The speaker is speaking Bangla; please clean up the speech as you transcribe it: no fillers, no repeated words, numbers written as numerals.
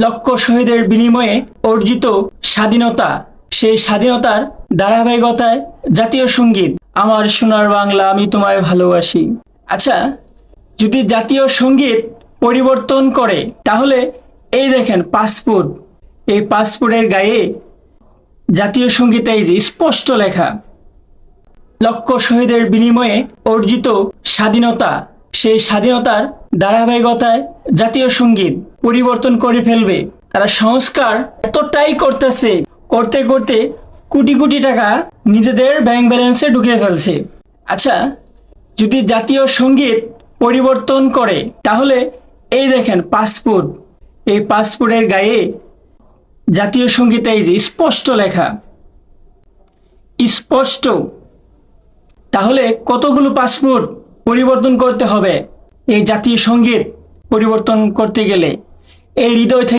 লক্ষ শহীদের বিনিময়ে অর্জিত স্বাধীনতা, সেই স্বাধীনতার ধারাবাহিকতায় জাতীয় সঙ্গীত আমার সোনার বাংলা আমি তোমায় ভালোবাসি। আচ্ছা, যদি জাতীয় সঙ্গীত পরিবর্তন করে তাহলে এই দেখেন পাসপোর্ট, এই পাসপোর্টের গায়ে জাতীয় সঙ্গীত এই যে স্পষ্ট লেখা, লক্ষ শহীদের বিনিময়ে অর্জিত স্বাধীনতা, সেই স্বাধীনতার ধারাবাহিকতায় জাতীয় সঙ্গীত পরিবর্তন করে ফেলবে। তারা সংস্কার এতটাই করতেছে, করতে করতে কোটি কোটি টাকা নিজেদের ব্যাংক ব্যালেন্সে ঢুকিয়ে ফেলছে। আচ্ছা, যদি জাতীয় সঙ্গীত পরিবর্তন করে তাহলে এই দেখেন পাসপোর্ট, এই পাসপোর্টের গায়ে জাতীয় সঙ্গীত এই যে স্পষ্ট লেখা, স্পষ্ট। তাহলে কতগুলো পাসপোর্ট পরিবর্তন করতে হবে এই জাতীয় সঙ্গীত পরিবর্তন করতে গেলে? এই হৃদয় থেকে